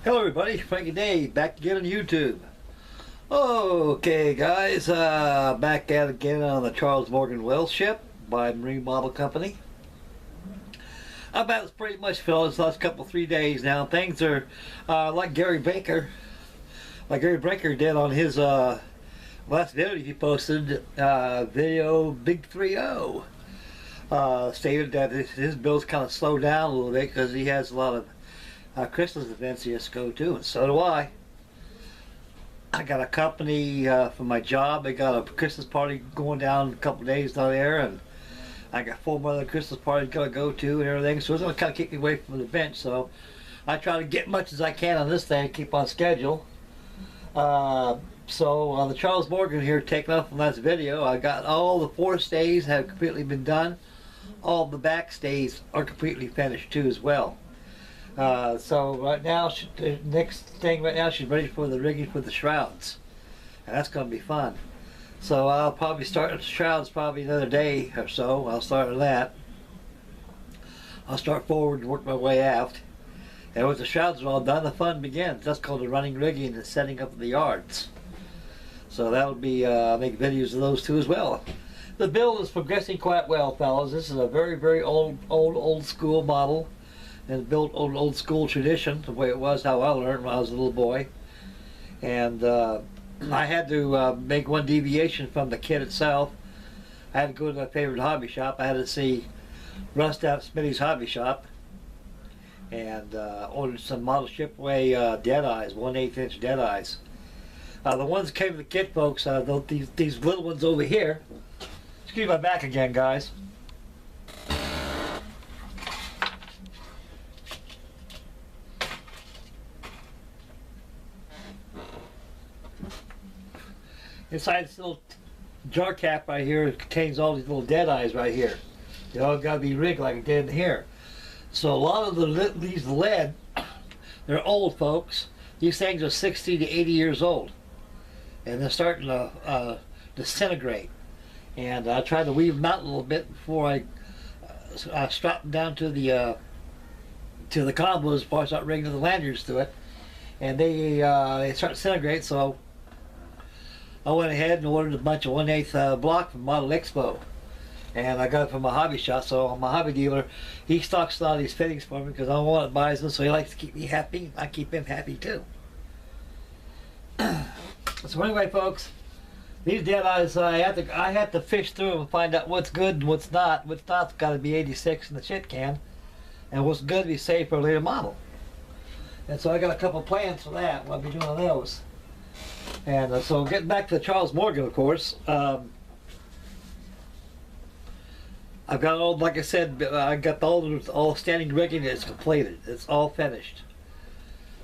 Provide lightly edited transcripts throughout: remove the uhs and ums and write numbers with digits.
Hello everybody, Frankie Day, back again on YouTube. Okay guys, back at it again on the Charles Morgan Wells ship by Marine Model Company. About pretty much filled this last couple 3 days now. Things are like Gary Breaker did on his last video he posted, video Big 3-0. Stated that his bill's kind of slowed down a little bit because he has a lot of Christmas events he has to go to, and so do I. I got a company for my job. They got a Christmas party going down a couple days down there, and I got 4 more other Christmas parties gotta go to and everything, so it's gonna kind of keep me away from the bench. So I try to get much as I can on this thing, keep on schedule. So on the Charles Morgan here, taking off from last video, I got all the forestays have completely been done. All the backstays are completely finished too as well. So right now, the next thing right now, she's ready for the rigging for the shrouds, and that's going to be fun. So I'll probably start with the shrouds probably another day or so. I'll start with that. I'll start forward and work my way aft. And once the shrouds are all done, the fun begins. That's called the running rigging and setting up the yards. So that'll be make videos of those too as well. The build is progressing quite well, fellas. This is a very old school model. And built old school tradition, the way it was, how I learned when I was a little boy. And I had to make one deviation from the kit itself. I had to go to my favorite hobby shop. I had to see Rust out Smitty's hobby shop, and ordered some model shipway dead eyes, 1/8 inch dead eyes. The ones that came with the kit, folks, these little ones over here. Excuse my back again, guys. Inside this little jar cap right here, it contains all these little dead eyes right here. They all got to be rigged like it did in here. So a lot of these lead, they're old, folks. These things are 60 to 80 years old, and they're starting to disintegrate. And I tried to weave them out a little bit before I strap them down to the combos before I start rigging the lanyards to it, and they start to disintegrate. So I went ahead and ordered a bunch of 1/8 block from Model Expo, and I got it from my hobby shop. So my hobby dealer, he stocks a lot of these fittings for me because I'm the one that buys them, so he likes to keep me happy. I keep him happy too. So anyway, folks, these dead eyes, I have to fish through them and find out what's good and what's not. What's not's got to be 86 in the shit can, and what's good to be safe for a later model. And so I got a couple plans for that. I'll be doing those. And so getting back to the Charles Morgan, of course, I've got all, like I said, I got all standing rigging is completed. It's all finished.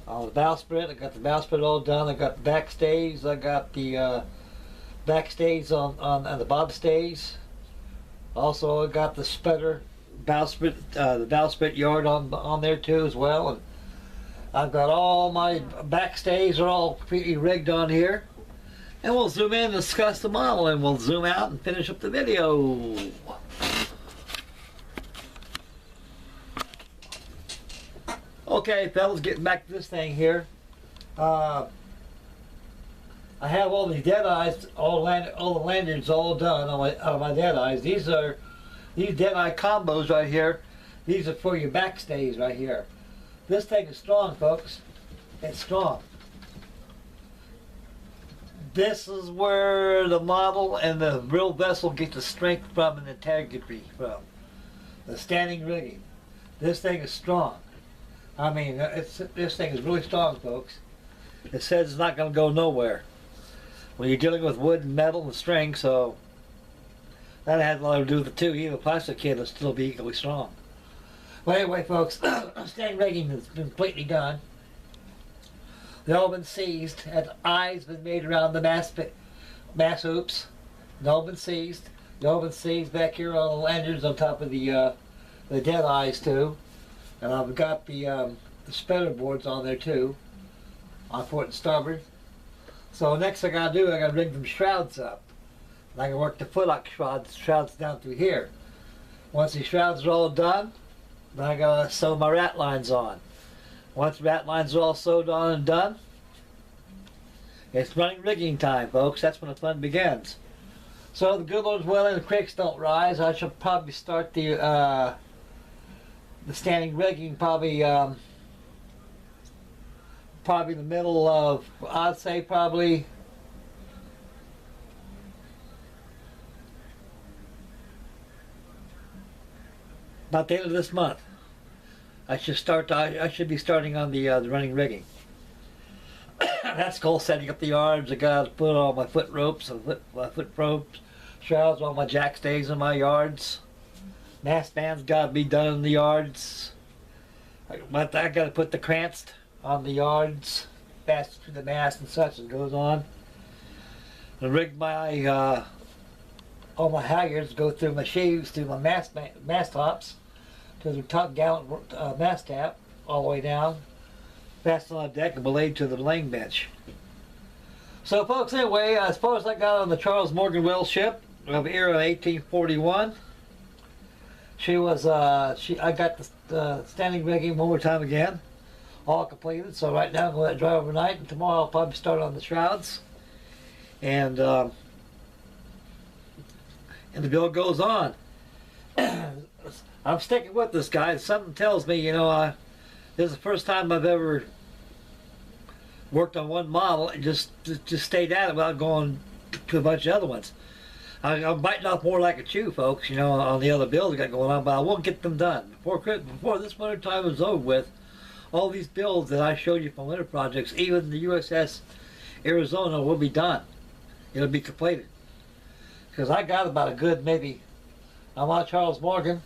On the bowsprit, I got the bowsprit all done. I got the backstays. I got the backstays on the bobstays. Also, I got the sputter bowsprit, the bowsprit yard on there too as well. And I've got all my backstays are all completely rigged on here. And we'll zoom in and discuss the model, and we'll zoom out and finish up the video. Okay, fellas, getting back to this thing here. I have all these dead eyes, all the lanyards all done out of my dead eyes. These dead eye combos right here. These are for your backstays right here. This thing is strong, folks. It's strong. This is where the model and the real vessel get the strength from and integrity from. The standing rigging. This thing is strong. I mean, this thing is really strong, folks. It says it's not going to go nowhere when you're dealing with wood and metal and string, so that has a lot to do with it too. Even a plastic kit will still be equally strong. Well, anyway, folks, standing rigging has been completely done. They've all been seized. And eyes been made around the mass hoops. They've all been seized. They've all been seized back here on the lanyards on top of the dead eyes too. And I've got the sputter boards on there too, on port and starboard. So next thing I gotta do, I gotta rig them shrouds up. And I can work the footlock shrouds down through here. Once these shrouds are all done, then I gotta sew my rat lines on. Once the rat lines are all sewed on and done, it's running rigging time, folks. That's when the fun begins. So the good Lord's willing, the creeks don't rise. I shall probably start the standing rigging probably in the middle of, I'd say probably about the end of this month. I should be starting on the running rigging. That's cool. Setting up the yards. I got to put all my foot ropes, foot ropes, shrouds, all my jack stays in my yards. Mast bands got to be done in the yards. I got to put the crants on the yards, fast to the mast and such as goes on. And rig my all my halyards go through my sheaves, through my mast tops, to the top gallant mast tap all the way down, fastened on the deck and belayed to the laying bench. So folks, anyway, as far as I got on the Charles Morgan Wells ship of era 1841, she was I got the standing rigging one more time again, all completed. So right now I'm going to let it dry overnight, and tomorrow I'll probably start on the shrouds, and the build goes on. I'm sticking with this guy. Something tells me, you know, this is the first time I've ever worked on one model and just stayed at it without going to a bunch of other ones. I'm biting off more like a chew, folks, you know, on the other builds I got going on, but I won't get them done. Before this winter time is over with, all these builds that I showed you from winter projects, even the USS Arizona, will be done. It'll be completed. Because I got about a good, maybe, I'm on Charles Morgan,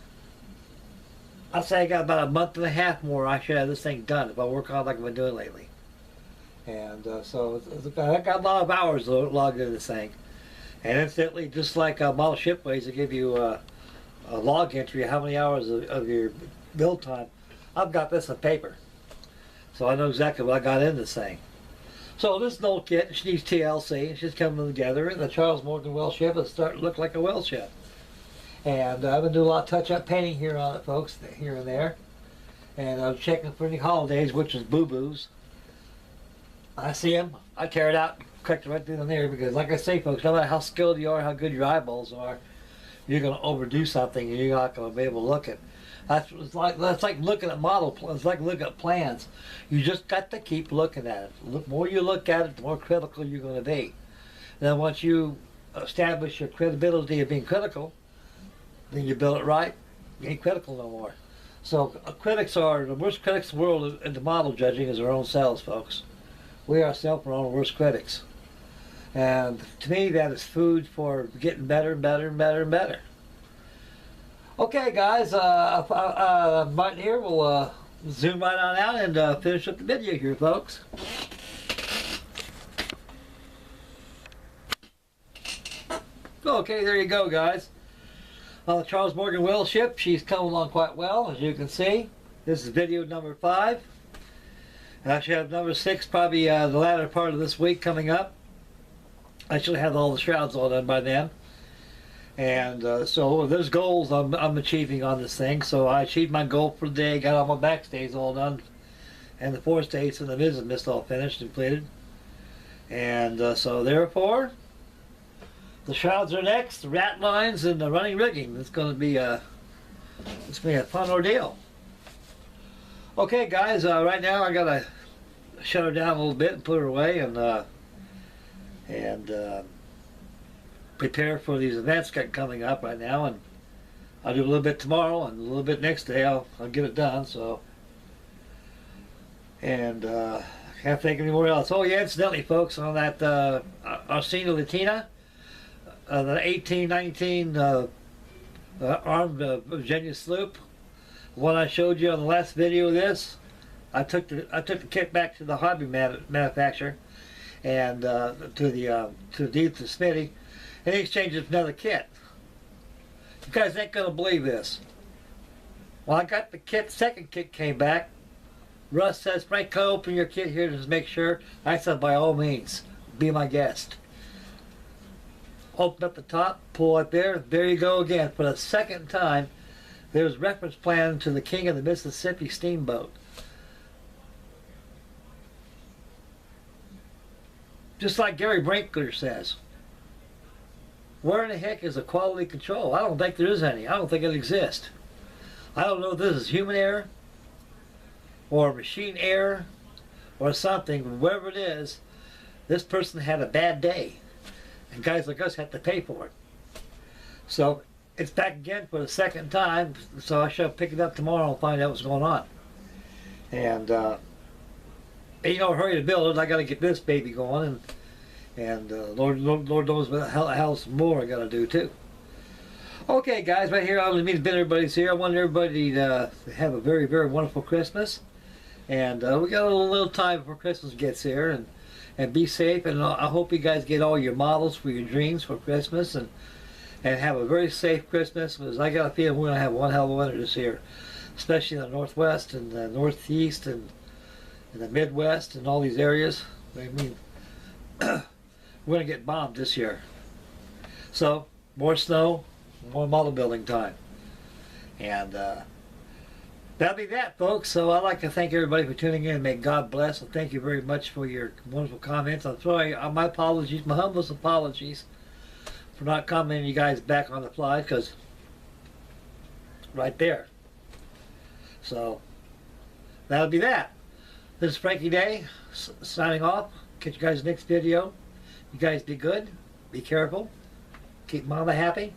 I'd say I got about a month and a half more. I should have this thing done if I work on it like I've been doing lately. And so I got a lot of hours logged into this thing. And incidentally, just like model shipways, they give you a log entry of how many hours of your build time. I've got this on paper, so I know exactly what I got in this thing. So this is an old kit. She needs TLC, and she's coming together. And the Charles Morgan Wells ship is starting to look like a Wells ship. And I've been doing a lot of touch-up painting here on it, folks, here and there. And I'm checking for any holidays, which is boo-boos. I see them, I tear it out, correct it right through in there, because like I say, folks, no matter how skilled you are, how good your eyeballs are, you're going to overdo something and you're not going to be able to look at. That's like looking at it's like looking at plans. You just got to keep looking at it. The more you look at it, the more critical you're going to be. And then once you establish your credibility of being critical, then you build it right, you ain't critical no more. So critics are, the worst critics in the world in the model judging is our own selves, folks. We ourselves are our own worst critics. And to me, that is food for getting better and better and better and better. Okay, guys, Martin here. We'll zoom right on out and finish up the video here, folks. Okay, there you go, guys. On the Charles Morgan Wells ship, she's coming along quite well, as you can see. This is video number 5. And I should have number 6 probably the latter part of this week coming up. I should have all the shrouds all done by then. And so there's goals I'm achieving on this thing. So I achieved my goal for the day, got all my backstays all done, and the forestays and the mizzen all finished and completed. And so therefore, the shrouds are next, the rat lines, and the running rigging. It's going to be a fun ordeal. Okay, guys. Right now I gotta shut her down a little bit and put her away, and prepare for these events coming up right now. And I'll do a little bit tomorrow and a little bit next day. I'll get it done. So, and I can't think anywhere else. Oh yeah, incidentally, folks, on that Arsena Latina. The 1819 armed Virginia sloop, the one I showed you on the last video of this, I took the kit back to the hobby manufacturer and to Smitty, and he exchanged it for another kit. You guys ain't gonna believe this. When I got the kit, second kit came back. Russ says, "Frank, come open your kit here to make sure." I said, "By all means, be my guest." Open up the top, pull it there you go again. For the second time, there's reference plan to the King of the Mississippi steamboat. just like Gary Brinkler says, where in the heck is the quality control? I don't think there is any. I don't think it exists. I don't know if this is human error or machine error or something. Whatever it is, this person had a bad day. And guys like us have to pay for it. So it's back again for the second time. So I shall pick it up tomorrow and find out what's going on. And ain't no hurry to build it. I got to get this baby going. And Lord knows what the hell more I got to do too. Okay, guys, right here, I don't mean to been everybody's here. I want everybody to have a very, very wonderful Christmas. And we got a little time before Christmas gets here. And be safe. And I hope you guys get all your models for your dreams for Christmas. And have a very safe Christmas. Because I got a feeling we're going to have one hell of a winter this year. Especially in the Northwest and the Northeast and the Midwest and all these areas. I mean, we're going to get bombed this year. So, more snow. More model building time. And that'll be that, folks. So I'd like to thank everybody for tuning in. May God bless. And thank you very much for your wonderful comments. I'm sorry, my apologies, my humblest apologies for not commenting you guys back on the fly, because right there. So that'll be that. This is Frankie Day signing off. Catch you guys next video. You guys be good. Be careful. Keep mama happy.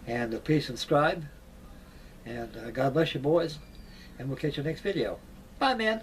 And please subscribe. And God bless you, boys. And we'll catch you next video. Bye, man.